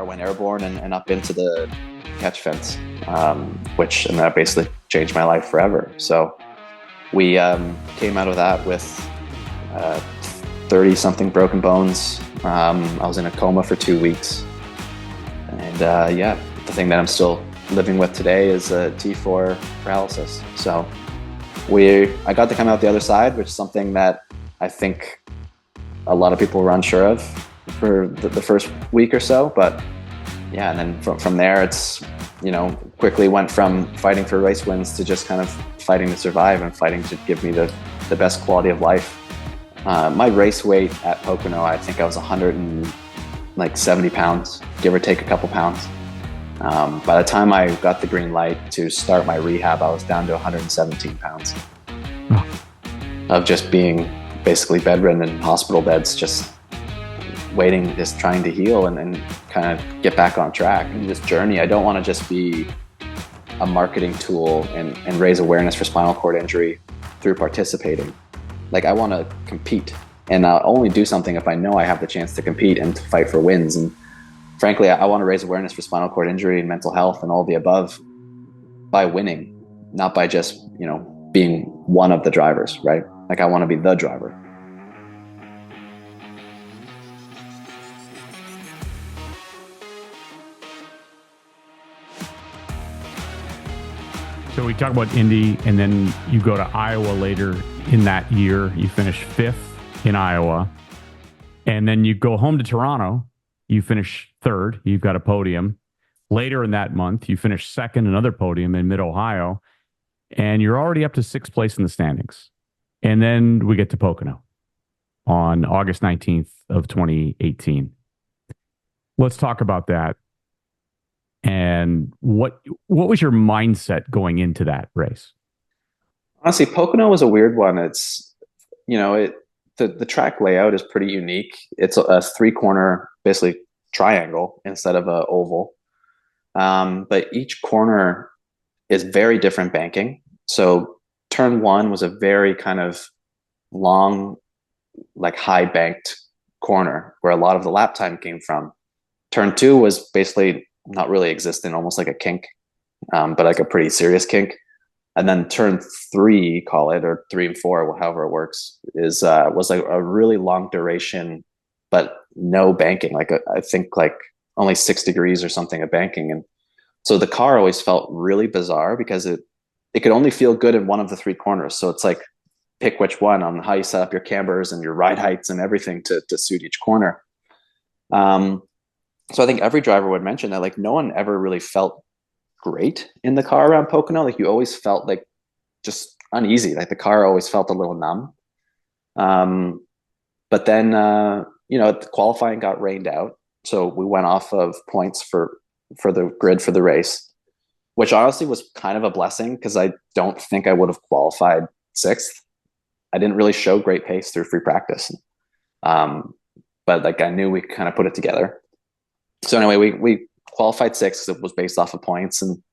car went airborne and up into the catch fence, and that basically changed my life forever. So we came out of that with 30 something broken bones. I was in a coma for 2 weeks. And the thing that I'm still living with today is T4 paralysis. So I got to come out the other side, which is something that I think a lot of people were unsure of for the first week or so. But yeah, and then from there, it's, quickly went from fighting for race wins to just kind of fighting to survive and fighting to give me the best quality of life. My race weight at Pocono, I think I was 170 pounds, give or take a couple pounds. By the time I got the green light to start my rehab, I was down to 117 pounds of just being basically bedridden in hospital beds, just waiting, just trying to heal and kind of get back on track. And this journey, I don't want to just be a marketing tool and raise awareness for spinal cord injury through participating. Like, I want to compete, and I'll only do something if I know I have the chance to compete and to fight for wins. And frankly, I want to raise awareness for spinal cord injury and mental health and all the above by winning, not by just, being one of the drivers, right? Like, I want to be the driver. So we talk about Indy, and then you go to Iowa later in that year. You finish 5th in Iowa, and then you go home to Toronto. You finish 3rd. You've got a podium. Later in that month, you finish 2nd, another podium in Mid-Ohio, and you're already up to 6th place in the standings. And then we get to Pocono on August 19th of 2018. Let's talk about that. And what was your mindset going into that race? Honestly, Pocono was a weird one. It's, the track layout is pretty unique. It's a 3-corner, basically triangle instead of a oval. But each corner is very different banking. So turn 1 was a very kind of long, like high banked corner where a lot of the lap time came from. Turn 2 was basically not really existent, almost like a kink, but like a pretty serious kink. And then turn 3, call it, or 3 and 4, however it works, was like a really long duration, but no banking. I think like only 6 degrees or something of banking. And so the car always felt really bizarre because it could only feel good in one of the 3 corners. So it's like, pick which one on how you set up your cambers and your ride heights and everything to suit each corner. So I think every driver would mention that, like, no one ever really felt great in the car around Pocono. Like, you always felt like just uneasy. Like, the car always felt a little numb. But then, the qualifying got rained out. So we went off of points for the grid for the race, which honestly was kind of a blessing because I don't think I would have qualified 6th. I didn't really show great pace through free practice. But like, I knew we kind of put it together. So anyway, we qualified 6th. It was based off of points. And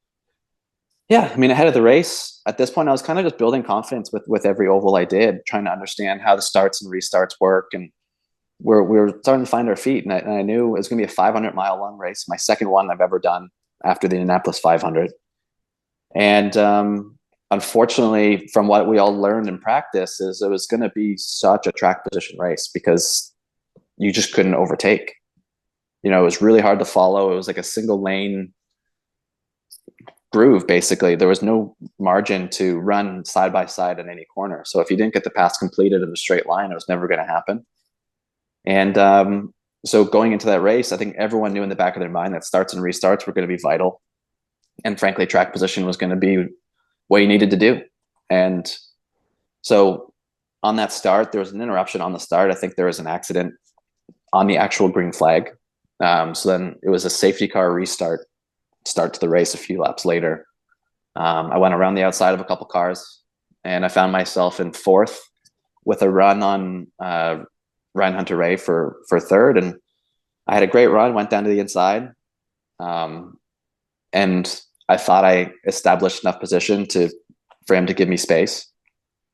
yeah, I mean, ahead of the race, at this point, I was kind of just building confidence with every oval I did, trying to understand how the starts and restarts work. And we were starting to find our feet. And I knew it was going to be a 500-mile long race, my second one I've ever done after the Indianapolis 500. And unfortunately, from what we all learned in practice, is it was going to be such a track position race because you just couldn't overtake. It was really hard to follow. It was like a single lane groove, basically. There was no margin to run side by side in any corner. So if you didn't get the pass completed in a straight line, it was never going to happen. And so going into that race, I think everyone knew in the back of their mind that starts and restarts were going to be vital. And frankly, track position was going to be what you needed to do. And so on that start, there was an interruption on the start. I think there was an accident on the actual green flag. So then it was a safety car start to the race a few laps later. I went around the outside of a couple cars and I found myself in 4th with a run on Ryan Hunter-Reay for 3rd. And I had a great run, went down to the inside. And I thought I established enough position for him to give me space.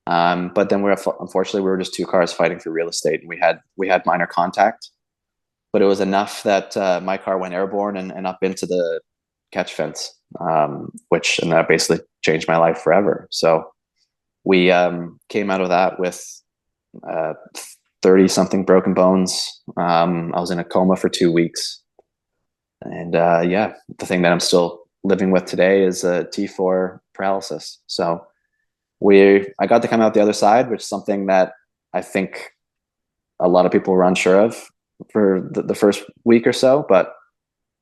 But then unfortunately we were just 2 cars fighting for real estate, and we had minor contact. but it was enough that my car went airborne and up into the catch fence, and that basically changed my life forever. So we came out of that with 30 something broken bones. I was in a coma for 2 weeks. And the thing that I'm still living with today is a T4 paralysis. So I got to come out the other side, which is something that I think a lot of people were unsure of for the first week or so. But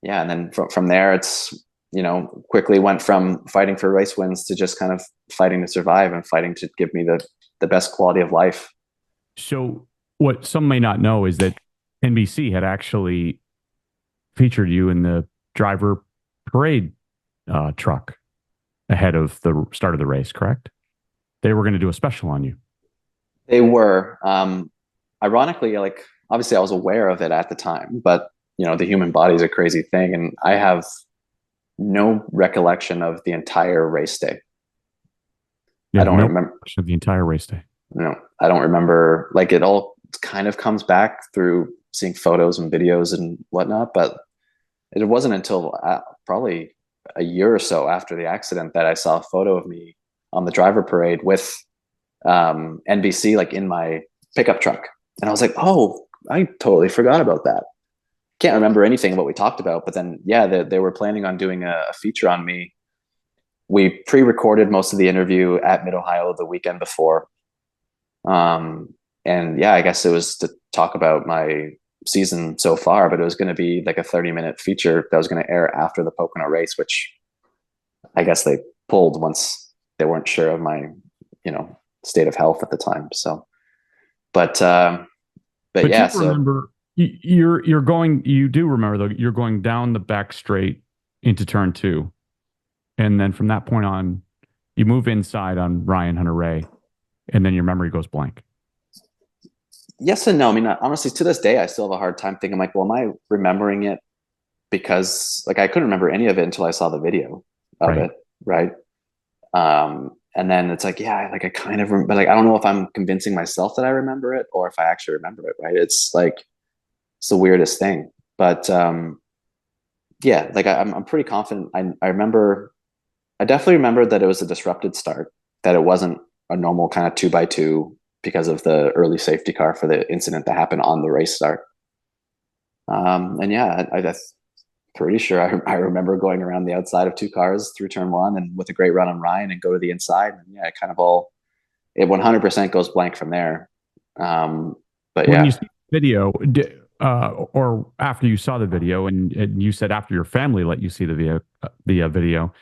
yeah, and then from there, it's, quickly went from fighting for race wins to just kind of fighting to survive and fighting to give me the best quality of life. So what some may not know is that NBC had actually featured you in the driver parade truck ahead of the start of the race, correct? They were going to do a special on you. They were. Ironically, like, obviously I was aware of it at the time, but the human body is a crazy thing. And I have no recollection of the entire race day. I don't remember of the entire race day. No, I don't remember. Like, it all kind of comes back through seeing photos and videos and whatnot, but it wasn't until probably a year or so after the accident that I saw a photo of me on the driver parade with NBC, like, in my pickup truck. And I was like, oh, I totally forgot about that. Can't remember anything of what we talked about, but then, yeah, they were planning on doing a feature on me. We pre-recorded most of the interview at Mid-Ohio the weekend before. And yeah, I guess it was to talk about my season so far, but it was going to be like a 30-minute feature that was going to air after the Pocono race, which I guess they pulled once they weren't sure of my, state of health at the time. So, but yeah, you remember, you're going, you do remember though, you're going down the back straight into turn 2. And then from that point on, you move inside on Ryan Hunter-Reay, and then your memory goes blank. Yes and no. I mean, honestly, to this day, I still have a hard time thinking, like, well, am I remembering it? Because, like, I couldn't remember any of it until I saw the video of it, right? And then it's like, yeah, like, I kind of, but like, I don't know if I'm convincing myself that I remember it or if I actually remember it, right? It's like, it's the weirdest thing. But yeah, like, I'm pretty confident. I definitely remember that it was a disrupted start, that it wasn't a normal kind of 2x2 because of the early safety car for the incident that happened on the race start. And yeah, I'm pretty sure I remember going around the outside of 2 cars through turn 1 and with a great run on Ryan and go to the inside. And yeah, it 100% goes blank from there. But when yeah. You see the video, or after you saw the video, and you said after your family let you see the video,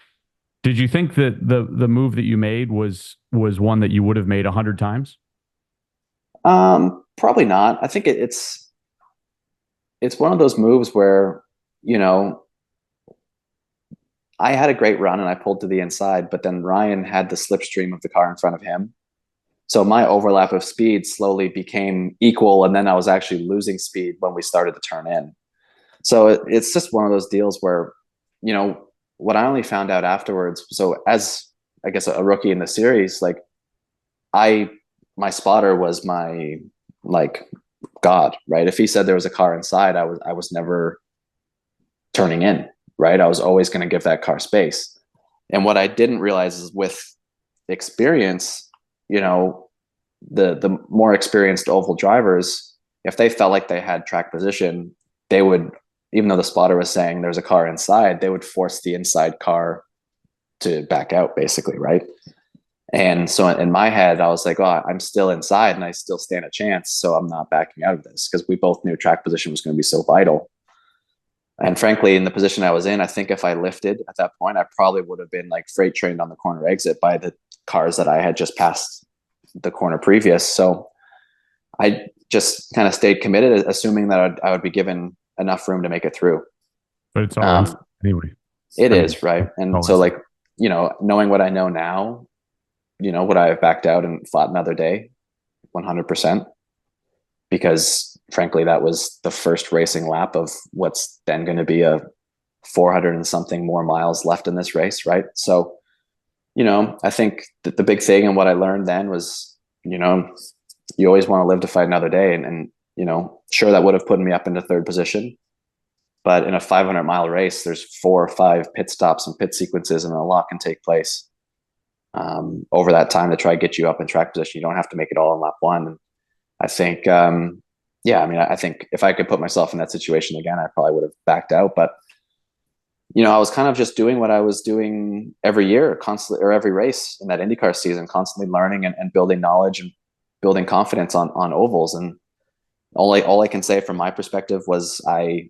did you think that the move that you made was one that you would have made 100 times? Probably not. I think it's one of those moves where, I had a great run and I pulled to the inside, but then Ryan had the slipstream of the car in front of him. So my overlap of speed slowly became equal, and then I was actually losing speed when we started to turn in. So it's just one of those deals where, what I only found out afterwards. So as, I guess, a rookie in the series, like, my spotter was my, like, God, right? If he said there was a car inside, I was never turning in, right? I was always going to give that car space. And what I didn't realize is, with experience, the more experienced oval drivers, if they felt like they had track position, they would, even though the spotter was saying there's a car inside, they would force the inside car to back out, basically, right? And so in my head, I was like, oh, I'm still inside and I still stand a chance, so I'm not backing out of this, because we both knew track position was going to be so vital. And frankly, in the position I was in, I think if I lifted at that point, I probably would have been, like, freight trained on the corner exit by the cars that I had just passed the corner previous. So I just kind of stayed committed, assuming that I would be given enough room to make it through. But it's all anyway. It is, right? And so, like, knowing what I know now, would I have backed out and fought another day? 100%. Because frankly, that was the first racing lap of what's then going to be a 400 and something more miles left in this race, right? So, I think that the big thing and what I learned then was, you always want to live to fight another day. And sure, that would have put me up into third position. But in a 500-mile race, there's 4 or 5 pit stops and pit sequences, and a lot can take place over that time to try to get you up in track position. You don't have to make it all in lap one. And I think, I think if I could put myself in that situation again, I probably would have backed out. But I was kind of just doing what I was doing every year, constantly, or every race in that IndyCar season, constantly learning and building knowledge and building confidence on ovals. And all I can say from my perspective was, I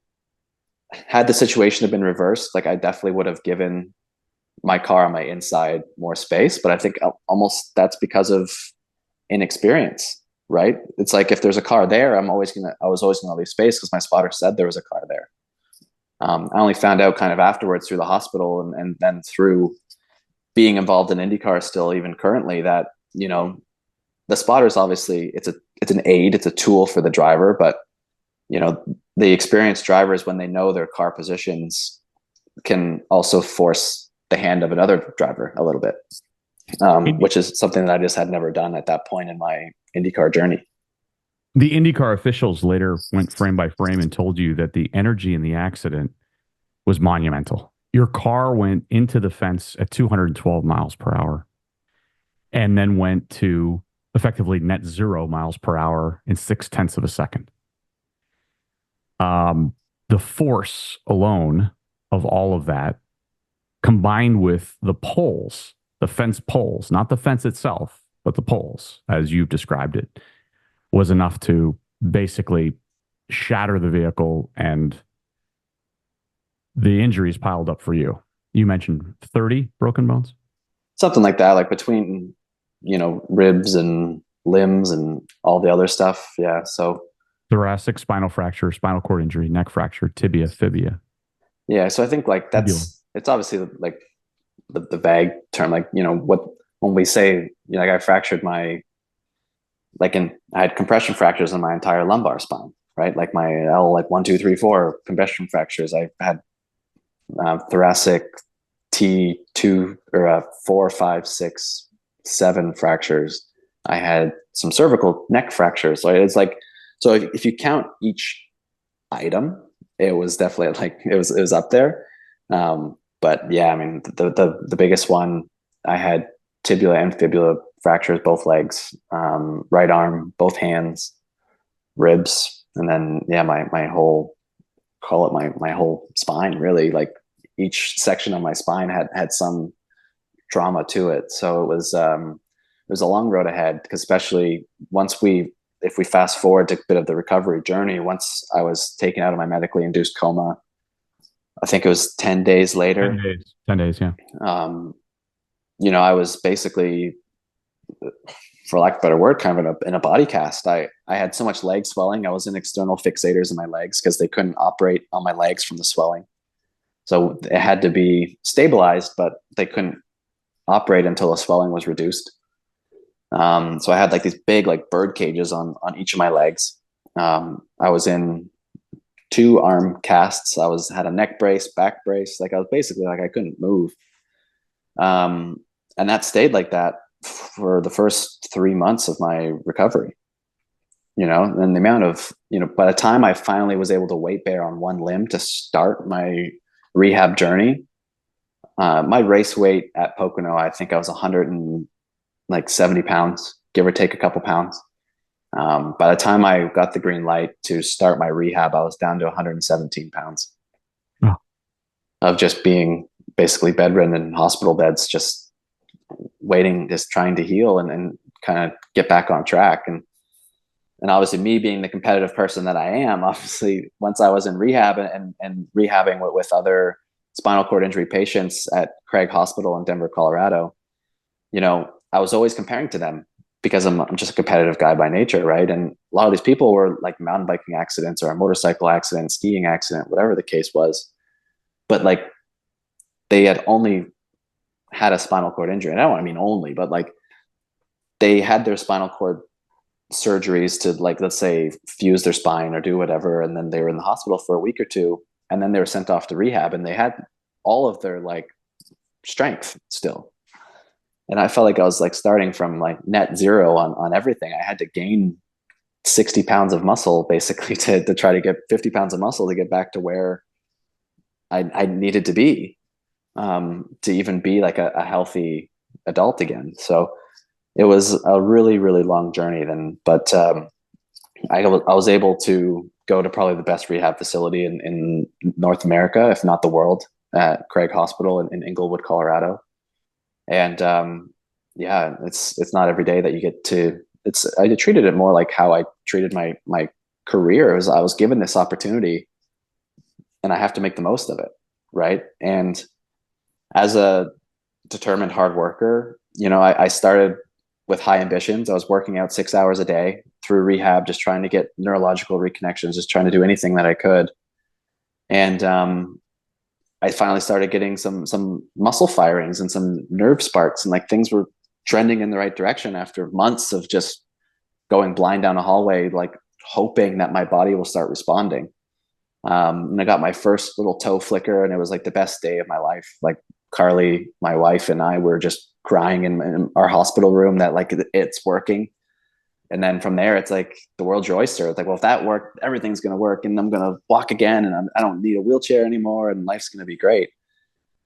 had the situation have been reversed, like I definitely would have given my car on my inside more space. But I think almost that's because of inexperience, right? It's like, if there's a car there, I was always gonna leave space because my spotter said there was a car there. I only found out kind of afterwards through the hospital and then through being involved in IndyCar still, even currently, that, the spotters, obviously it's an aid, it's a tool for the driver, but the experienced drivers, when they know their car positions, can also force the hand of another driver a little bit, which is something that I just had never done at that point in my IndyCar journey. The IndyCar officials later went frame by frame and told you that the energy in the accident was monumental. Your car went into the fence at 212 miles per hour and then went to effectively net 0 miles per hour in 0.6 of a second. The force alone of all of that, combined with the poles, the fence poles, not the fence itself, but the poles, as you've described it, was enough to basically shatter the vehicle, and the injuries piled up for you. You mentioned 30 broken bones? Something like that, like between, ribs and limbs and all the other stuff. Yeah. So thoracic, spinal fracture, spinal cord injury, neck fracture, tibia, fibia. Yeah. So I think like it's obviously like the vague term, like, when we say, like I fractured I had compression fractures in my entire lumbar spine, right? Like my L, like 1, 2, 3, 4 compression fractures. I had thoracic T2 or 4, 5, 6, 7 fractures. I had some cervical neck fractures. So it's like, so if you count each item, it was definitely like, it was up there. But yeah, I mean, the biggest one, I had tibia and fibula fractures, both legs, right arm, both hands, ribs, and then my whole, call it my whole spine, really. Like each section of my spine had some trauma to it. So it was a long road ahead, because especially if we fast forward to a bit of the recovery journey, once I was taken out of my medically induced coma, I think it was 10 days later. 10 days, yeah. I was basically, for lack of a better word, kind of in a body cast. I had so much leg swelling. I was in external fixators in my legs because they couldn't operate on my legs from the swelling. So it had to be stabilized, but they couldn't operate until the swelling was reduced. So I had like these big, like bird cages on each of my legs. I was in 2 arm casts. Had a neck brace, back brace. Like I was basically like, I couldn't move. And that stayed like that for the first 3 months of my recovery, and the amount of, by the time I finally was able to weight bear on one limb to start my rehab journey, my race weight at Pocono, I think I was 170 pounds, give or take a couple pounds. By the time I got the green light to start my rehab, I was down to 117 pounds of just being basically bedridden in hospital beds, just waiting, just trying to heal and kind of get back on track. And obviously, me being the competitive person that I am, obviously, once I was in rehab and rehabbing with other spinal cord injury patients at Craig Hospital in Denver, Colorado, I was always comparing to them, because I'm just a competitive guy by nature, right? And a lot of these people were like mountain biking accidents or a motorcycle accident, skiing accident, whatever the case was. But like, they had only had a spinal cord injury. And I don't mean only, but like they had their spinal cord surgeries to, like, let's say, fuse their spine or do whatever. And then they were in the hospital for a week or two, and then they were sent off to rehab, and they had all of their like strength still. And I felt like I was like starting from like net 0 on everything. I had to gain 60 pounds of muscle basically to try to get 50 pounds of muscle to get back to where I needed to be, to even be like a healthy adult again. So it was a really, really long journey then, but I was able to go to probably the best rehab facility in North America, if not the world, at Craig Hospital in Inglewood, Colorado. And yeah, it's not every day that you get to. I treated it more like how I treated my career. I was given this opportunity, and I have to make the most of it, right? And as a determined hard worker, I started with high ambitions. I was working out 6 hours a day through rehab, just trying to get neurological reconnections, just trying to do anything that I could. And I finally started getting some muscle firings and some nerve sparks, and like things were trending in the right direction after months of just going blind down a hallway, like hoping that my body will start responding. And I got my first little toe flicker, and it was like the best day of my life. Like Carly, my wife, and I were just crying in our hospital room that like it's working. And then from there, it's like the world's your oyster. It's like, well, if that worked, everything's going to work, and I'm going to walk again, and I don't need a wheelchair anymore, and life's going to be great.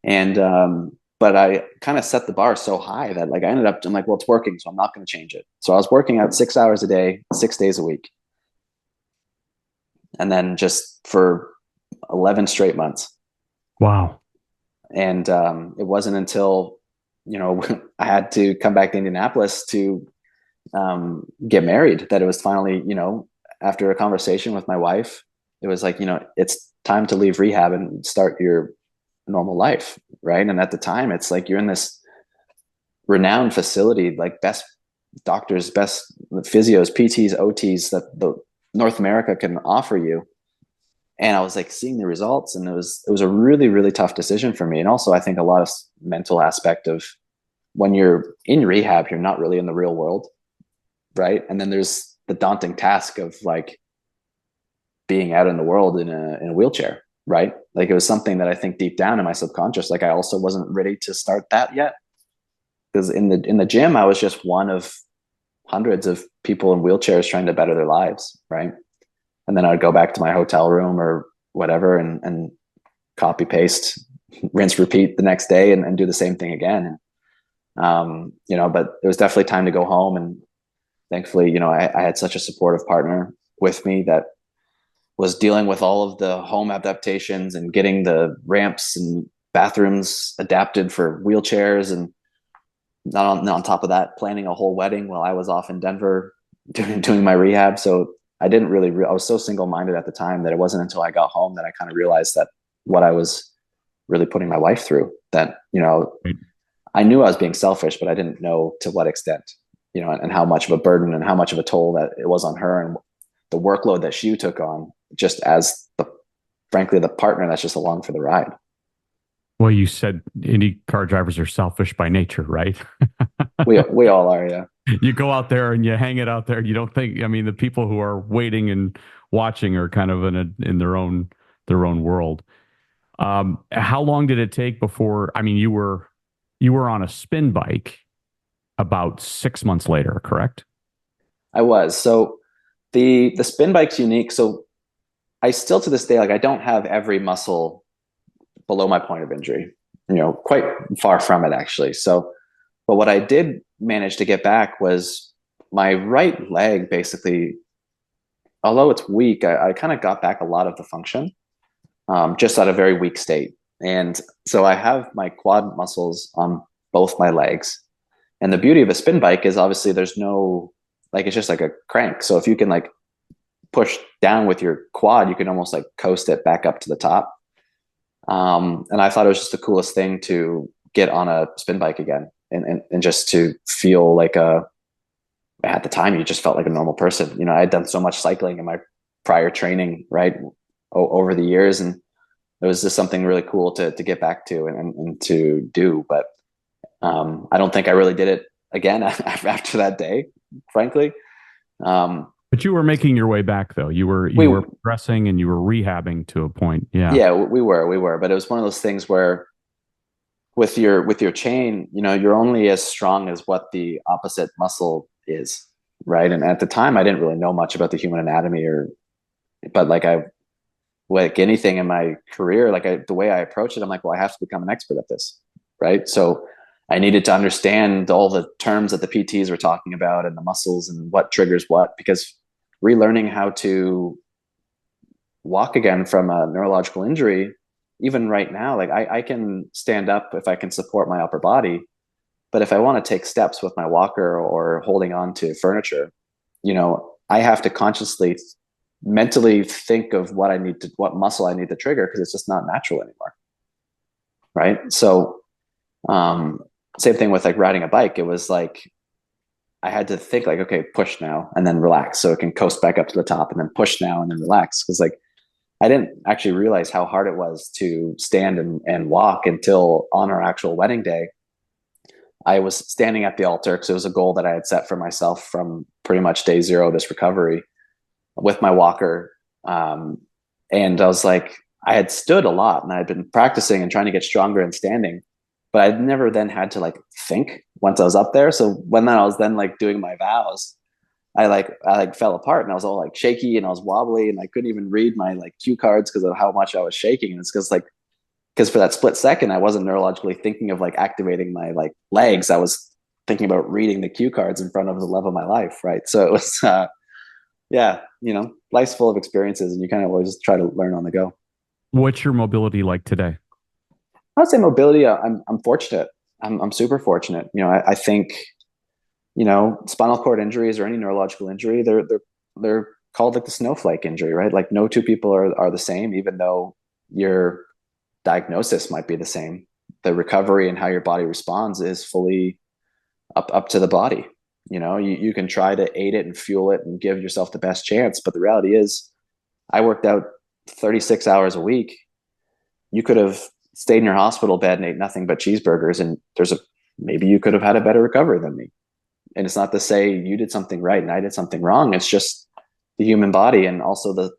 And but I kind of set the bar so high that like I'm like, well, it's working, so I'm not going to change it. So I was working out 6 hours a day, 6 days a week, and then just for 11 straight months. Wow. And it wasn't until I had to come back to Indianapolis to get married that it was finally, after a conversation with my wife, it was like, it's time to leave rehab and start your normal life, right? And at the time, it's like you're in this renowned facility, like best doctors, best physios, PTs, OTs that the North America can offer you. And I was like seeing the results, and it was a really, really tough decision for me. And also I think a lot of mental aspect of when you're in rehab, you're not really in the real world, right? And then there's the daunting task of like being out in the world in a wheelchair, right? Like it was something that I think deep down in my subconscious, like I also wasn't ready to start that yet. Because in the gym, I was just one of hundreds of people in wheelchairs trying to better their lives, right? And then I would go back to my hotel room or whatever and copy paste, rinse, repeat the next day and do the same thing again. But it was definitely time to go home. And thankfully, I had such a supportive partner with me that was dealing with all of the home adaptations and getting the ramps and bathrooms adapted for wheelchairs, and not on top of that, planning a whole wedding while I was off in Denver doing my rehab. So I didn't really, I was so single-minded at the time that it wasn't until I got home that I kind of realized that what I was really putting my wife through, that, Right. I knew I was being selfish, but I didn't know to what extent, and how much of a burden and how much of a toll that it was on her, and the workload that she took on just as frankly, the partner that's just along for the ride. Well, you said Indy car drivers are selfish by nature, right? We all are, yeah. You go out there and you hang it out there. You don't think, I mean, the people who are waiting and watching are kind of in their own world. How long did it take before, I mean, you were on a spin bike about 6 months later, correct? I was. So the spin bike's unique. So I still to this day, like I don't have every muscle below my point of injury, quite far from it actually. So, but what I did manage to get back was my right leg basically, although it's weak, I kind of got back a lot of the function, just at a very weak state. And so I have my quad muscles on both my legs. And the beauty of a spin bike is obviously there's no, like, it's just like a crank. So if you can like push down with your quad, you can almost like coast it back up to the top. And I thought it was just the coolest thing to get on a spin bike again and just to feel like at the time you just felt like a normal person. I had done so much cycling in my prior training, right, over the years. And it was just something really cool to get back to and to do. But I don't think I really did it again after that day, frankly. But you were making your way back, though. You were progressing and you were rehabbing to a point. Yeah. Yeah, we were. But it was one of those things where with your chain, you're only as strong as what the opposite muscle is, right? And at the time, I didn't really know much about the human anatomy, but like anything in my career, the way I approach it, I'm like, well, I have to become an expert at this, right? So I needed to understand all the terms that the PTs were talking about and the muscles and what triggers what, because relearning how to walk again from a neurological injury, even right now, like I can stand up if I can support my upper body, but if I want to take steps with my walker or holding on to furniture, I have to consciously mentally think of what muscle I need to trigger, because it's just not natural anymore. Right. So, same thing with like riding a bike. It was like, I had to think like, okay, push now and then relax so it can coast back up to the top, and then push now and then relax. Cause like, I didn't actually realize how hard it was to stand and walk until on our actual wedding day. I was standing at the altar because it was a goal that I had set for myself from pretty much day zero of this recovery, with my walker. And I was like, I had stood a lot and I had been practicing and trying to get stronger in standing, but I'd never then had to like think once I was up there. So when I was then like doing my vows, I fell apart and I was all like shaky and I was wobbly and I couldn't even read my like cue cards because of how much I was shaking. And it's because for that split second, I wasn't neurologically thinking of like activating my like legs. I was thinking about reading the cue cards in front of the love of my life. Right. So it was, yeah, life's full of experiences and you kind of always try to learn on the go. What's your mobility like today? I'd say mobility, I'm fortunate. I'm super fortunate. I think, spinal cord injuries or any neurological injury, they're called like the snowflake injury, right? Like no two people are the same, even though your diagnosis might be the same. The recovery and how your body responds is fully up to the body. You can try to aid it and fuel it and give yourself the best chance. But the reality is, I worked out 36 hours a week. You could have stayed in your hospital bed and ate nothing but cheeseburgers, and maybe you could have had a better recovery than me. And it's not to say you did something right and I did something wrong. It's just the human body, and also the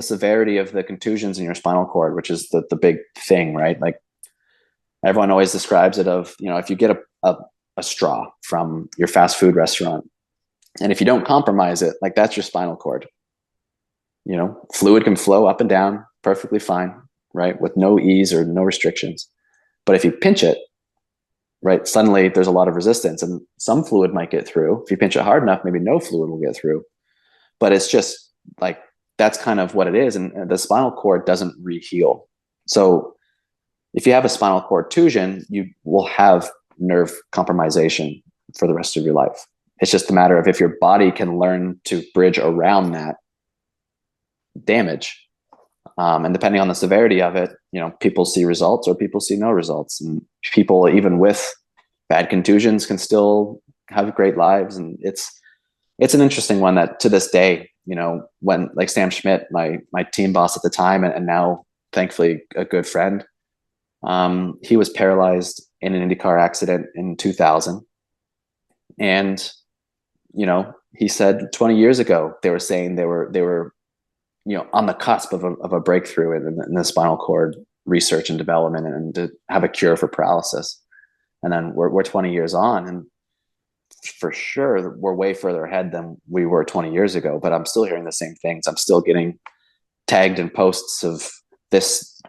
severity of the contusions in your spinal cord, which is the big thing, right? Like everyone always describes it of, if you get a straw from your fast food restaurant, and if you don't compromise it, like that's your spinal cord. Fluid can flow up and down perfectly fine, right? With no ease or no restrictions. But if you pinch it, right, suddenly there's a lot of resistance and some fluid might get through. If you pinch it hard enough, maybe no fluid will get through. But it's just like, that's kind of what it is. And the spinal cord doesn't re-heal. So if you have a spinal cord tusion, you will have nerve compromisation for the rest of your life. It's just a matter of if your body can learn to bridge around that damage. And depending on the severity of it, people see results or people see no results. And people, even with bad contusions, can still have great lives. And it's an interesting one that to this day, when like Sam Schmidt, my team boss at the time, and now thankfully a good friend, he was paralyzed in an IndyCar accident in 2000. And, he said 20 years ago, they were saying they were on the cusp of a breakthrough in the spinal cord research and development, and to have a cure for paralysis. And then we're 20 years on, and for sure we're way further ahead than we were 20 years ago. But I'm still hearing the same things. I'm still getting tagged in posts of this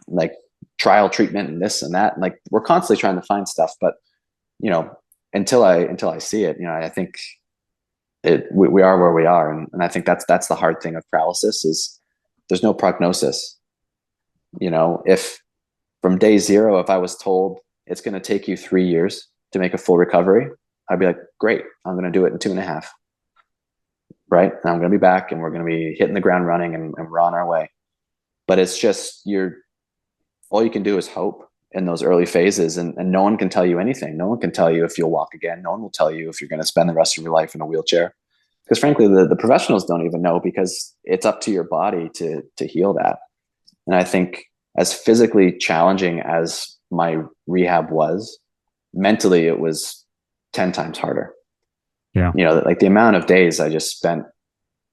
like trial treatment and this and that. And like we're constantly trying to find stuff, but until I see it, I think we are where we are. And I think that's the hard thing of paralysis is there's no prognosis. If from day zero, if I was told it's going to take you 3 years to make a full recovery, I'd be like, great, I'm going to do it in 2.5. Right. And I'm going to be back and we're going to be hitting the ground running and we're on our way. But it's just, all you can do is hope in those early phases, and no one can tell you anything. No one can tell you if you'll walk again. No one will tell you if you're going to spend the rest of your life in a wheelchair, because frankly, the professionals don't even know, because it's up to your body to heal that. And I think as physically challenging as my rehab was, mentally, it was 10 times harder. Yeah. Like the amount of days I just spent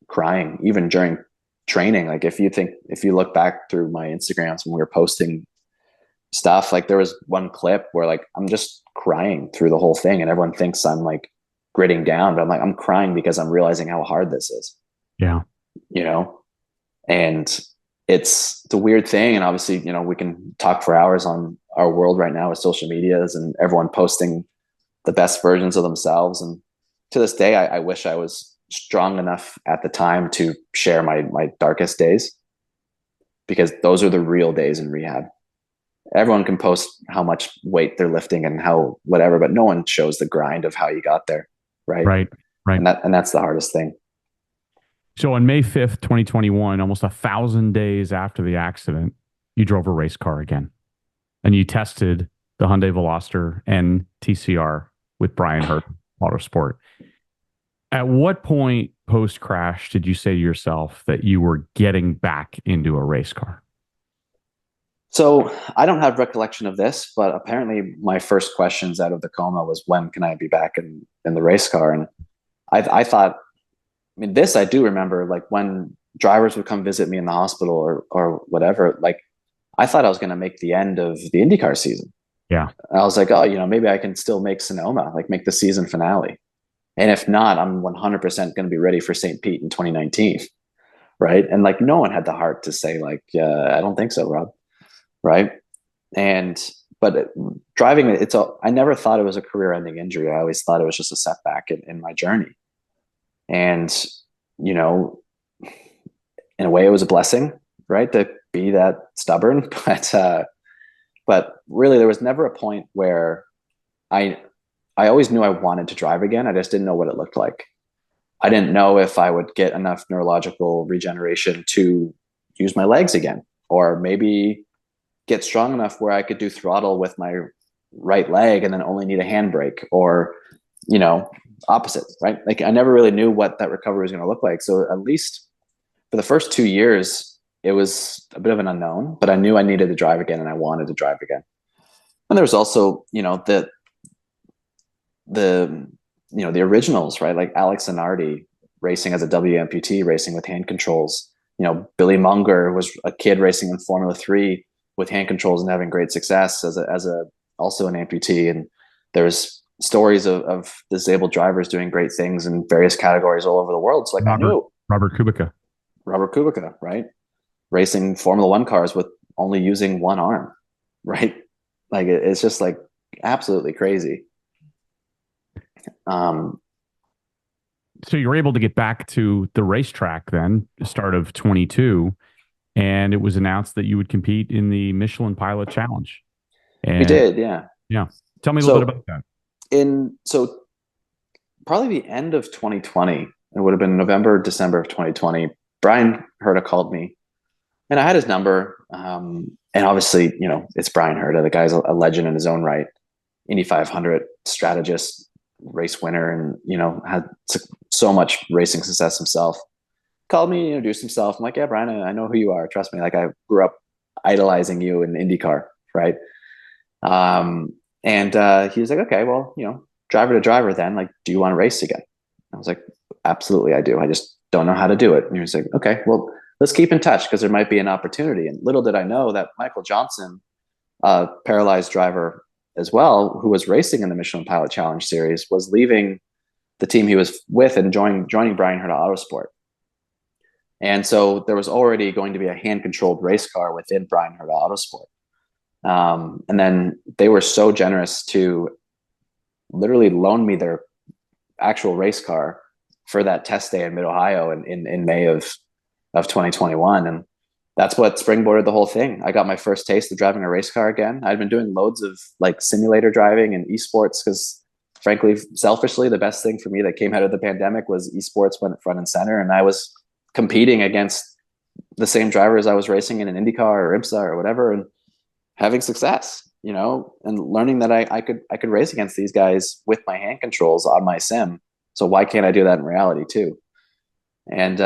crying, even during training. Like if you look back through my Instagrams when we were posting stuff, like there was one clip where like I'm just crying through the whole thing and everyone thinks I'm like gritting down, but I'm crying because I'm realizing how hard this is. Yeah. You know, and it's a weird thing. And obviously, you know, we can talk for hours on our world right now with social medias and everyone posting the best versions of themselves. And to this day, I wish I was strong enough at the time to share my darkest days, because those are the real days in rehab. Everyone can post how much weight they're lifting and how whatever, but no one shows the grind of how you got there. Right. Right. Right. And that's the hardest thing. So on May 5th, 2021, almost 1,000 days after the accident, you drove a race car again, and you tested the Hyundai Veloster and TCR with Brian Hurt Autosport. At what point post crash did you say to yourself that you were getting back into a race car? So I don't have recollection of this, but apparently my first questions out of the coma was, when can I be back in the race car? And I thought, I mean, this I do remember, like when drivers would come visit me in the hospital or whatever, like I thought I was going to make the end of the IndyCar season. Yeah. I was like, oh, you know, maybe I can still make Sonoma, like make the season finale. And if not, I'm 100% going to be ready for St. Pete in 2019. Right. And like, no one had the heart to say like, I don't think so, Rob. Right. But driving, I never thought it was a career ending injury. I always thought it was just a setback in my journey. And, you know, in a way it was a blessing, right, to be that stubborn. But really there was never a point where I always knew I wanted to drive again. I just didn't know what it looked like. I didn't know if I would get enough neurological regeneration to use my legs again, or maybe get strong enough where I could do throttle with my right leg and then only need a handbrake, or, you know, opposite, right? Like I never really knew what that recovery was going to look like. So at least for the first 2 years, it was a bit of an unknown, but I knew I needed to drive again and I wanted to drive again. And there was also, you know, the originals, right? Like Alex Zanardi racing as a W amputee, racing with hand controls. You know, Billy Munger was a kid racing in Formula 3 with hand controls and having great success as also an amputee. And there's stories of disabled drivers doing great things in various categories all over the world. So like I knew Robert Kubica, right? Racing Formula 1 cars with only using one arm, right? Like it's just like absolutely crazy. So you were able to get back to the racetrack then, the start of 22, and it was announced that you would compete in the Michelin Pilot Challenge. And we did, yeah. Yeah. Tell me a little bit about that. So probably the end of 2020, it would have been November, December of 2020, Brian Herta called me and I had his number. And obviously, you know, it's Brian Herta. The guy's a legend in his own right. Indy 500 strategist, race winner, and, you know, had so much racing success himself. Called me, introduced himself. I'm like, yeah, Brian, I know who you are. Trust me. Like I grew up idolizing you in IndyCar. Right. He was like, okay, well, you know, driver to driver then, like, do you want to race again? I was like, absolutely, I do. I just don't know how to do it. And he was like, okay, well, let's keep in touch because there might be an opportunity. And little did I know that Michael Johnson, a paralyzed driver as well, who was racing in the Michelin Pilot Challenge Series, was leaving the team he was with and joining Brian Herta Autosport. And so there was already going to be a hand-controlled race car within Brian Herta Autosport. And then they were so generous to literally loan me their actual race car for that test day in Mid-Ohio in May of 2021. And that's what springboarded the whole thing. I got my first taste of driving a race car again. I'd been doing loads of like simulator driving and esports because, frankly, selfishly, the best thing for me that came out of the pandemic was esports went front and center. And I was competing against the same drivers I was racing in an IndyCar or IMSA or whatever, and having success, you know, and learning that I could race against these guys with my hand controls on my sim. So why can't I do that in reality too? And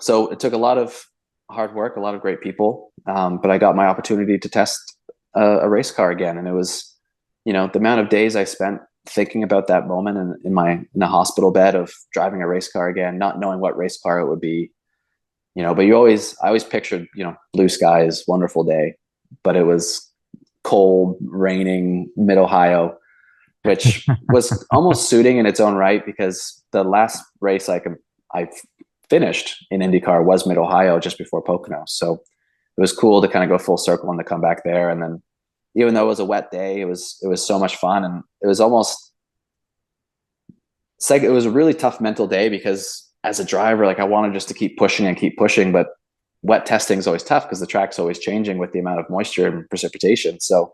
so it took a lot of hard work, a lot of great people, but I got my opportunity to test a race car again. And it was, you know, the amount of days I spent thinking about that moment in a hospital bed of driving a race car again, not knowing what race car it would be, you know, but I always pictured, you know, blue skies, wonderful day, but it was cold, raining, Mid-Ohio. which was almost suiting in its own right, because the last race I finished in IndyCar was Mid Ohio just before Pocono. So it was cool to kind of go full circle and to come back there. And then even though it was a wet day, it was so much fun. And it was almost, it's like, it was a really tough mental day, because as a driver, like I wanted just to keep pushing and keep pushing, but wet testing is always tough because the track's always changing with the amount of moisture and precipitation. So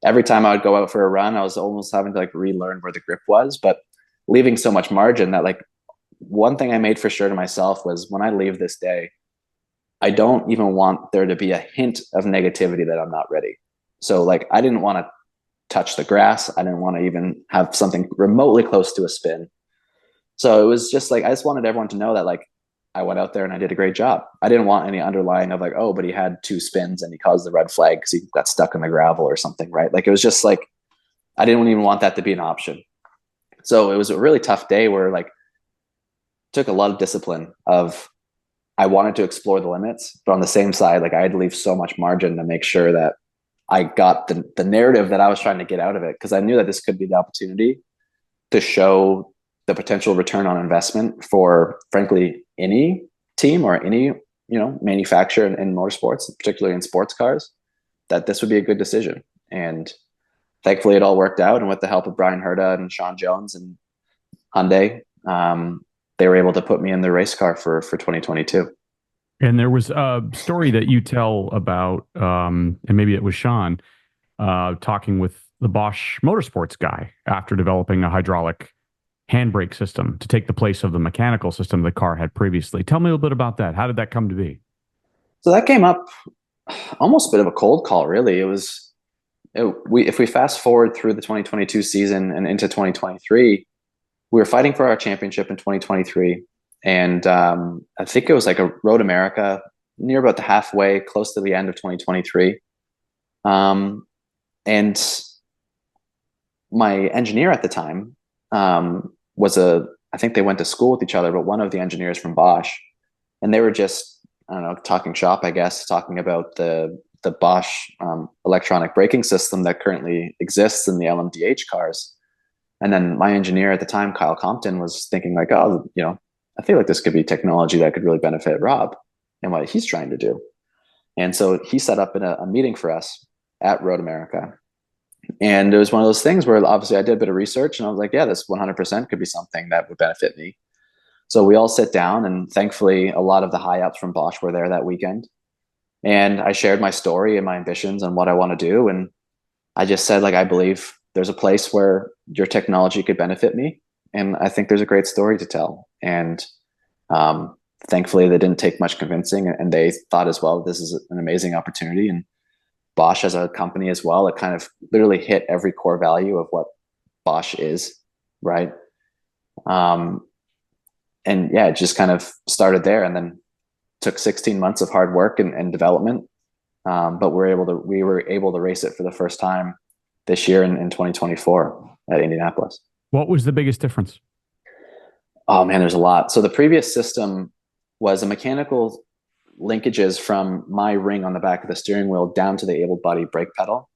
every time I would go out for a run, I was almost having to like relearn where the grip was, but leaving so much margin that, like, one thing I made for sure to myself was, when I leave this day, I don't even want there to be a hint of negativity that I'm not ready. So like, I didn't want to touch the grass. I didn't want to even have something remotely close to a spin. So it was just like, I just wanted everyone to know that, like, I went out there and I did a great job. I didn't want any underlying of like, oh, but he had 2 spins and he caused the red flag because he got stuck in the gravel or something, right? Like, it was just like, I didn't even want that to be an option. So it was a really tough day where, like, took a lot of discipline of, I wanted to explore the limits, but on the same side, like, I had to leave so much margin to make sure that I got the narrative that I was trying to get out of it. Cause I knew that this could be the opportunity to show the potential return on investment for, frankly, any team or any, manufacturer in motorsports, particularly in sports cars, that this would be a good decision. And thankfully it all worked out. And with the help of Brian Herta and Sean Jones and Hyundai, they were able to put me in the race car for 2022. And there was a story that you tell about, and maybe it was Sean, talking with the Bosch Motorsports guy after developing a hydraulic handbrake system to take the place of the mechanical system the car had previously. Tell me a little bit about that. How did that come to be? So that came up almost a bit of a cold call, really. If we fast forward through the 2022 season and into 2023, we were fighting for our championship in 2023. And I think it was like a Road America near about the halfway, close to the end of 2023. And my engineer at the time I think they went to school with each other, but one of the engineers from Bosch, and they were just, I don't know, talking shop, I guess, talking about the Bosch electronic braking system that currently exists in the LMDH cars. And then my engineer at the time, Kyle Compton, was thinking like, oh, I feel like this could be technology that could really benefit Rob and what he's trying to do. And so he set up a meeting for us at Road America. And it was one of those things where obviously I did a bit of research and I was like, yeah, this 100% could be something that would benefit me. So we all sit down, and thankfully a lot of the high ups from Bosch were there that weekend. And I shared my story and my ambitions and what I want to do. And I just said, like, I believe there's a place where your technology could benefit me. And I think there's a great story to tell. And thankfully they didn't take much convincing, and they thought as well, this is an amazing opportunity. And Bosch as a company as well, it kind of literally hit every core value of what Bosch is, right? And yeah, it just kind of started there, and then took 16 months of hard work and development. But we were able to race it for the first time this year in 2024 at Indianapolis. What was the biggest difference? Oh man, there's a lot. So the previous system was a mechanical linkages from my ring on the back of the steering wheel down to the able body brake pedal.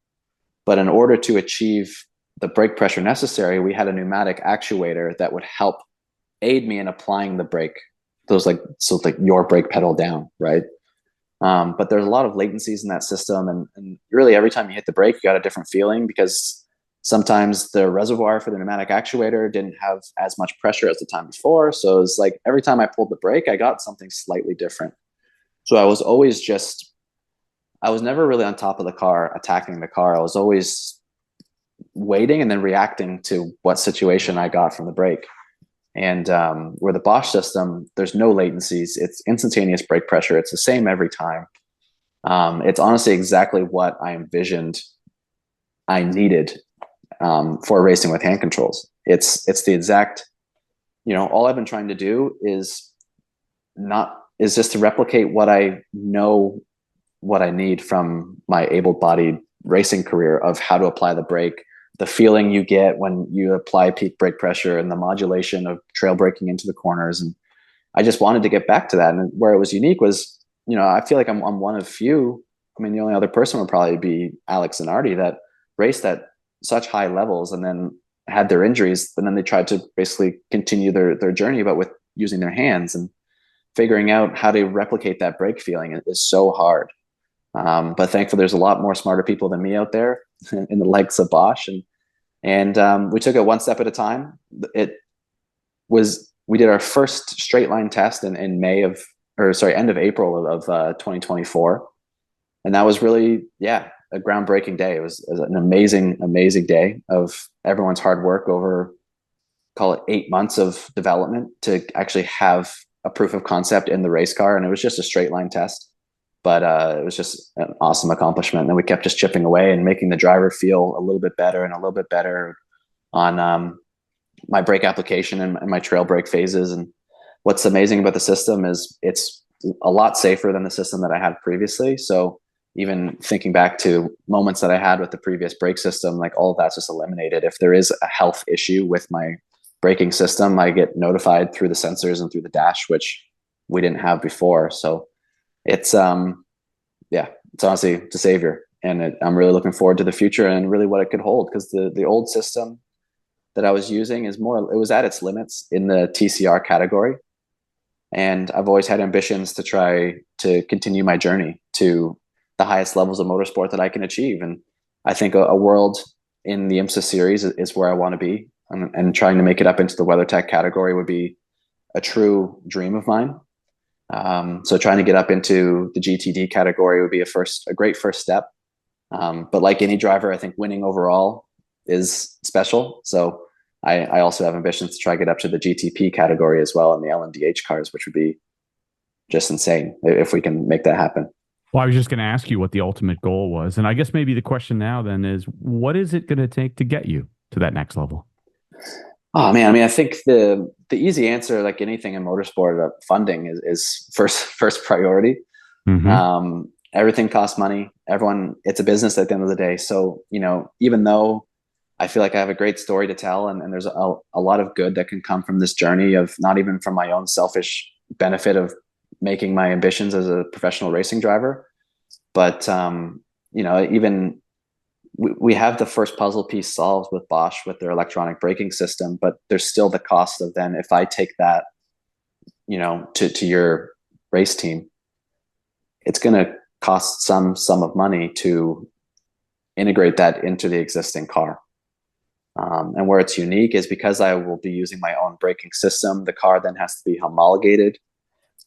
But in order to achieve the brake pressure necessary, we had a pneumatic actuator that would help aid me in applying the brake. So like your brake pedal down, right? But there's a lot of latencies in that system. And really every time you hit the brake, you got a different feeling, because sometimes the reservoir for the pneumatic actuator didn't have as much pressure as the time before. So it's like every time I pulled the brake, I got something slightly different. So I was never really on top of the car, attacking the car. I was always waiting and then reacting to what situation I got from the brake. And where the Bosch system, there's no latencies. It's instantaneous brake pressure. It's the same every time. It's honestly exactly what I envisioned I needed for racing with hand controls. It's the exact, all I've been trying to do is just to replicate what I know, what I need from my able-bodied racing career of how to apply the brake, the feeling you get when you apply peak brake pressure, and the modulation of trail braking into the corners. And I just wanted to get back to that. And where it was unique was, I feel like I'm one of few. I mean, the only other person would probably be Alex Zanardi that raced at such high levels and then had their injuries, but then they tried to basically continue their journey, but with using their hands, and figuring out how to replicate that brake feeling is so hard. But thankfully, there's a lot more smarter people than me out there in the likes of Bosch, and we took it one step at a time. We did our first straight line test in end of April of 2024, and that was really a groundbreaking day. It was an amazing day of everyone's hard work over, call it 8 months of development to actually have a proof of concept in the race car. And it was just a straight line test, but it was just an awesome accomplishment. And we kept just chipping away and making the driver feel a little bit better and a little bit better on my brake application and my trail brake phases. And what's amazing about the system is it's a lot safer than the system that I had previously. So even thinking back to moments that I had with the previous brake system, like all of that's just eliminated. If there is a health issue with my braking system, I get notified through the sensors and through the dash, which we didn't have before. So it's it's honestly it's a savior, and I'm really looking forward to the future and really what it could hold, because the old system that I was using it was at its limits in the TCR category, and I've always had ambitions to try to continue my journey to the highest levels of motorsport that I can achieve. And I think a world in the IMSA series is where I want to be. And trying to make it up into the WeatherTech category would be a true dream of mine. So trying to get up into the GTD category would be a great first step. But like any driver, I think winning overall is special. So I also have ambitions to try to get up to the GTP category as well in the LMDH cars, which would be just insane if we can make that happen. Well, I was just going to ask you what the ultimate goal was. And I guess maybe the question now then is, what is it going to take to get you to that next level? Oh man, I mean, I think the easy answer, like anything in motorsport, funding is first priority. Mm-hmm. Everything costs money. It's a business at the end of the day. So, even though I feel like I have a great story to tell, and there's a lot of good that can come from this journey, of not even from my own selfish benefit of making my ambitions as a professional racing driver, but even we have the first puzzle piece solved with Bosch with their electronic braking system, but there's still the cost of then if I take that, to your race team, it's going to cost some sum of money to integrate that into the existing car. And where it's unique is because I will be using my own braking system, the car then has to be homologated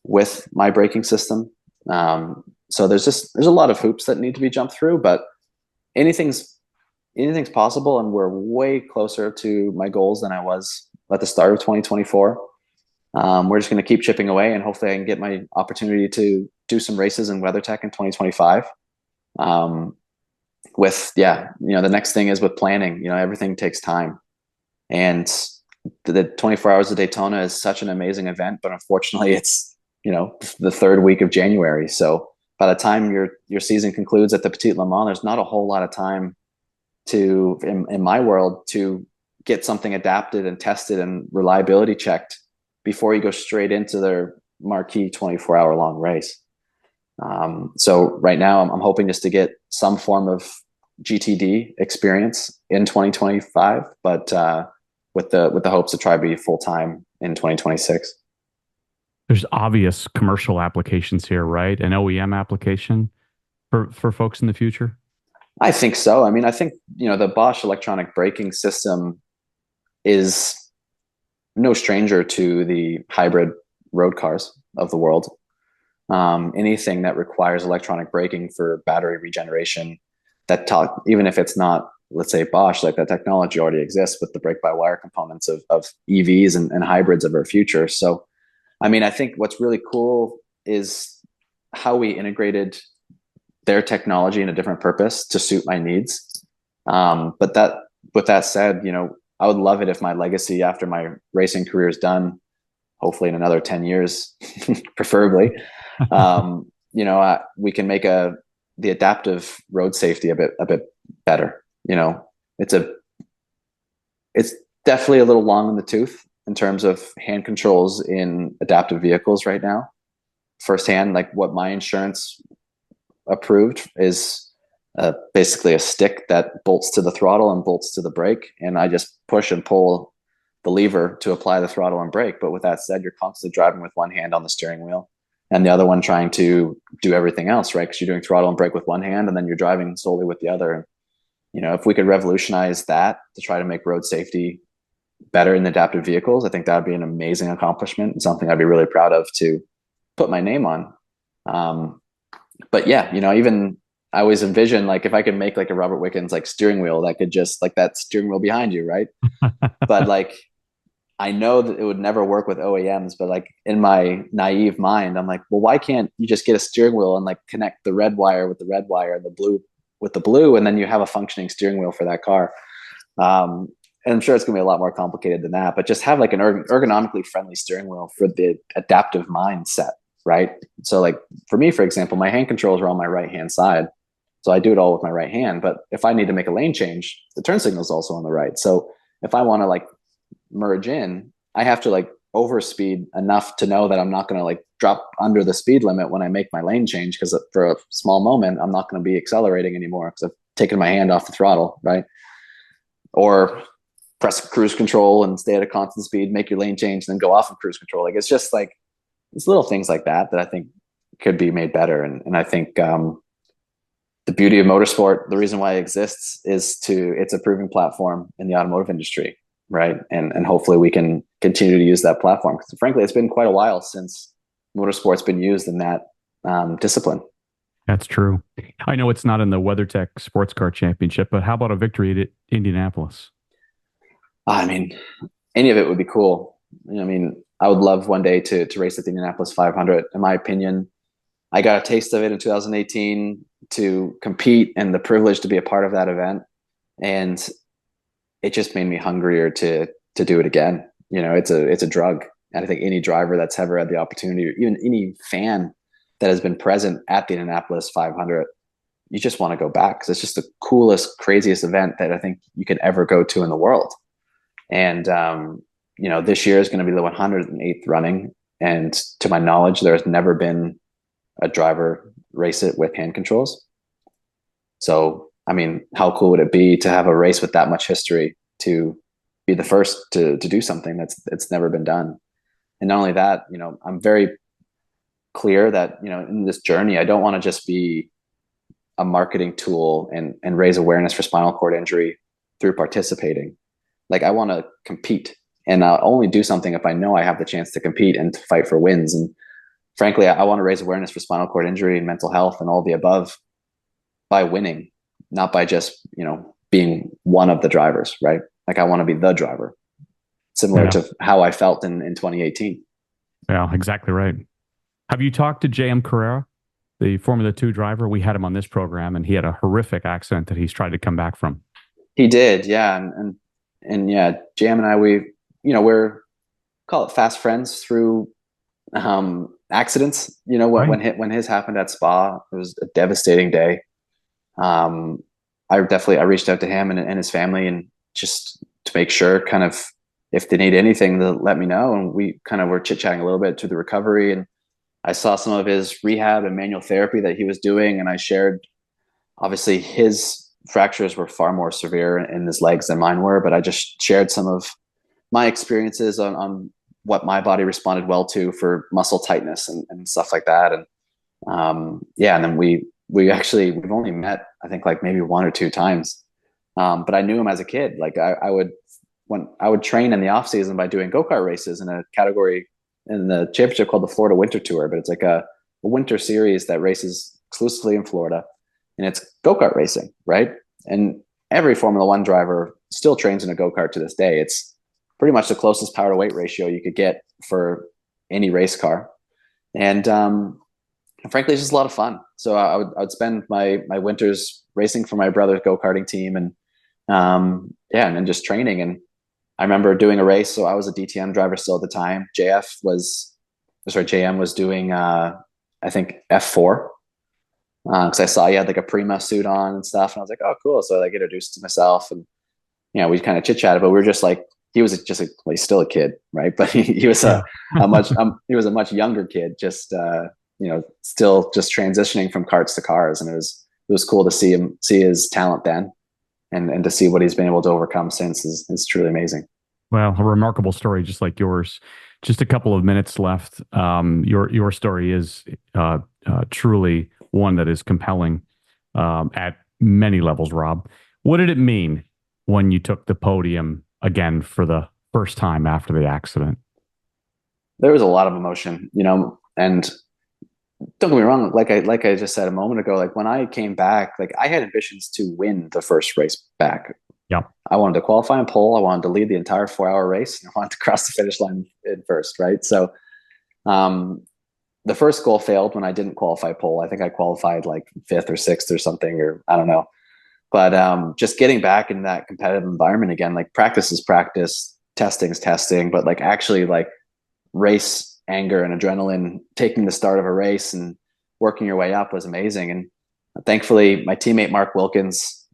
with my braking system. So there's a lot of hoops that need to be jumped through, but anything's possible, and we're way closer to my goals than I was at the start of 2024. We're just going to keep chipping away, and hopefully I can get my opportunity to do some races in WeatherTech in 2025. The next thing is with planning. Everything takes time, and the 24 Hours of Daytona is such an amazing event, but unfortunately it's the third week of January. So by the time your season concludes at the Petit Le Mans, there's not a whole lot of time in my world to get something adapted and tested and reliability checked before you go straight into their marquee 24-hour long race. So right now I'm hoping just to get some form of GTD experience in 2025, but with the hopes to try to be full-time in 2026. There's obvious commercial applications here, right? An OEM application for folks in the future? I think so. I mean, I think, the Bosch electronic braking system is no stranger to the hybrid road cars of the world. Anything that requires electronic braking for battery regeneration, even if it's not, let's say Bosch, like that technology already exists with the brake-by-wire components of EVs and hybrids of our future. So, I mean, I think what's really cool is how we integrated their technology in a different purpose to suit my needs. But with that said, I would love it if my legacy after my racing career is done, hopefully in another 10 years, preferably, we can make the adaptive road safety a bit better. It's definitely a little long in the tooth in terms of hand controls in adaptive vehicles right now. Firsthand, like what my insurance approved is basically a stick that bolts to the throttle and bolts to the brake, and I just push and pull the lever to apply the throttle and brake. But with that said, you're constantly driving with one hand on the steering wheel and the other one trying to do everything else, right? Because you're doing throttle and brake with one hand, and then you're driving solely with the other. And, if we could revolutionize that to try to make road safety better in adaptive vehicles, I think that would be an amazing accomplishment and something I'd be really proud of to put my name on. But yeah, even I always envision, like, if I could make like a Robert Wickens like steering wheel that could just, like, that steering wheel behind you, right? But like, I know that it would never work with OEMs, but like in my naive mind, I'm like, well, why can't you just get a steering wheel and like connect the red wire with the red wire and the blue with the blue, and then you have a functioning steering wheel for that car. And I'm sure it's gonna be a lot more complicated than that, but just have like an ergonomically friendly steering wheel for the adaptive mindset, right? So like for me, for example, my hand controls are on my right-hand side. So I do it all with my right hand, but if I need to make a lane change, the turn signal is also on the right. So if I want to like merge in, I have to like overspeed enough to know that I'm not going to like drop under the speed limit when I make my lane change, because for a small moment, I'm not going to be accelerating anymore because I've taken my hand off the throttle, right? Or press cruise control and stay at a constant speed, make your lane change, and then go off of cruise control. Like, it's just like, it's little things like that I think could be made better. And I think the beauty of motorsport, the reason why it exists, is it's a proving platform in the automotive industry, right? And hopefully we can continue to use that platform, because frankly, it's been quite a while since motorsport's been used in that discipline. That's true. I know it's not in the WeatherTech Sports Car Championship, but how about a victory at Indianapolis? I mean, any of it would be cool. I mean, I would love one day to race at the Indianapolis 500. In my opinion, I got a taste of it in 2018 to compete, and the privilege to be a part of that event. And it just made me hungrier to do it again. It's a drug. And I think any driver that's ever had the opportunity, or even any fan that has been present at the Indianapolis 500, you just want to go back, because it's just the coolest, craziest event that I think you could ever go to in the world. And, this year is going to be the 108th running. And to my knowledge, there's never been a driver race it with hand controls. So, I mean, how cool would it be to have a race with that much history, to be the first to do something that's never been done? And not only that, I'm very clear that, in this journey, I don't want to just be a marketing tool and raise awareness for spinal cord injury through participating. Like, I want to compete, and I'll only do something if I know I have the chance to compete and to fight for wins. And frankly, I want to raise awareness for spinal cord injury and mental health and all the above by winning, not by just, being one of the drivers, right? Like, I want to be the driver, similar to how I felt in 2018. Yeah, exactly right. Have you talked to JM Carrera, the Formula 2 driver? We had him on this program, and he had a horrific accident that he's tried to come back from. He did, yeah. And yeah, JM and I, we're, call it fast friends through accidents. Right. When his happened at Spa, it was a devastating day. I reached out to him and his family, and just to make sure, kind of, if they need anything, to let me know. And we kind of were chit-chatting a little bit through the recovery, and I saw some of his rehab and manual therapy that he was doing, and I shared, obviously his fractures were far more severe in his legs than mine were, but I just shared some of my experiences on what my body responded well to for muscle tightness and stuff like that. And and then we've only met, I think, like maybe one or two times. But I knew him as a kid. Like, I would train in the off season by doing go-kart races in a category in the championship called the Florida Winter Tour, but it's like a winter series that races exclusively in Florida, and it's go-kart racing, right? And every Formula One driver still trains in a go-kart to this day. It's pretty much the closest power to weight ratio you could get for any race car. And frankly, it's just a lot of fun. So I would spend my winters racing for my brother's go-karting team, and then just training. And I remember doing a race. So I was a DTM driver still at the time. JM was doing, I think, F4. Because I saw he had like a Prima suit on and stuff. And I was like, oh, cool. So I like introduced myself, and, we kind of chit-chatted, but we were just like, he was he's still a kid, right? But he was he was a much younger kid, just, still just transitioning from karts to cars. And it was it was cool to see his talent then, and to see what he's been able to overcome since is truly amazing. Well, a remarkable story, just like yours. Just a couple of minutes left. Your story is truly one that is compelling at many levels, Rob. What did it mean when you took the podium again for the first time after the accident? There was a lot of emotion, and don't get me wrong. Like I just said a moment ago, like when I came back, like I had ambitions to win the first race back. Yeah. I wanted to qualify in pole. I wanted to lead the entire 4-hour race, and I wanted to cross the finish line in first. Right. So, the first goal failed when I didn't qualify pole. I think I qualified like 5th or 6th or something, or I don't know. But just getting back in that competitive environment again, like practice is practice, testing is testing, but like actually like race anger and adrenaline, taking the start of a race and working your way up was amazing. And thankfully, my teammate Mark Wilkins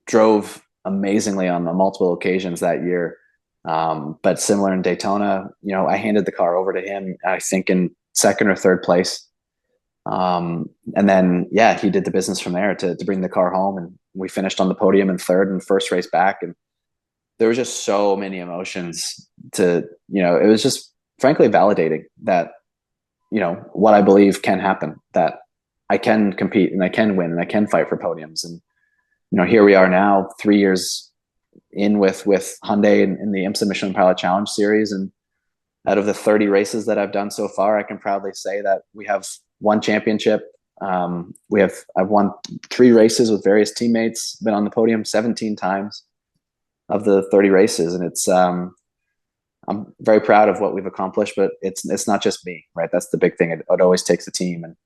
drove amazingly on multiple occasions that year. But similar in Daytona, I handed the car over to him, I think in 2nd or 3rd place. And then, he did the business from there to bring the car home, and we finished on the podium in 3rd and first race back. And there was just so many emotions it was just frankly validating that, what I believe can happen, that I can compete and I can win and I can fight for podiums. And, here we are now 3 years in with Hyundai in the IMSA Michelin Pilot Challenge series. And out of the 30 races that I've done so far, I can proudly say that we have one championship. I've won 3 races with various teammates, been on the podium 17 times of the 30 races. And it's, I'm very proud of what we've accomplished, but it's not just me, right? That's the big thing. It always takes a team, and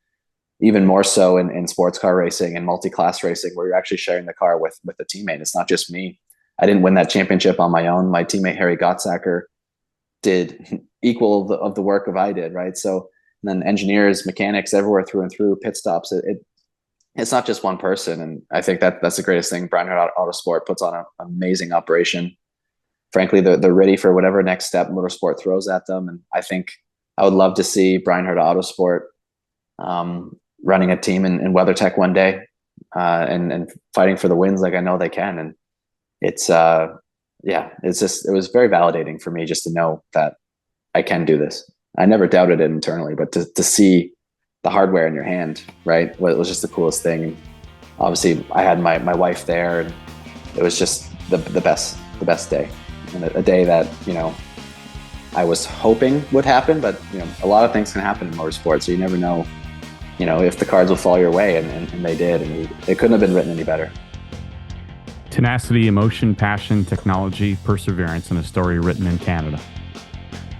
even more so in sports car racing and multi-class racing, where you're actually sharing the car with a teammate. It's not just me. I didn't win that championship on my own. My teammate Harry Gottsacker did equal of the work of I did, right? So then engineers, mechanics, everywhere through and through, pit stops. It's not just one person, and I think that's the greatest thing. Brian Hart Autosport puts on an amazing operation. Frankly, they're ready for whatever next step motorsport throws at them, and I think I would love to see Brian Hart Autosport running a team in WeatherTech one day, and fighting for the wins like I know they can. And it was very validating for me just to know that I can do this. I never doubted it internally, but to see the hardware in your hand, right? Well, it was just the coolest thing. And obviously I had my wife there, and it was just the best day, and a day that, I was hoping would happen, but a lot of things can happen in motorsport. So you never know, if the cards will fall your way, and they did, and it couldn't have been written any better. Tenacity, emotion, passion, technology, perseverance, and a story written in Canada.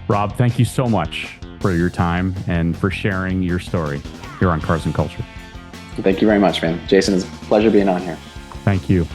Rob, thank you so much for your time and for sharing your story here on Cars and Culture. Thank you very much, man. Jason, it's a pleasure being on here. Thank you.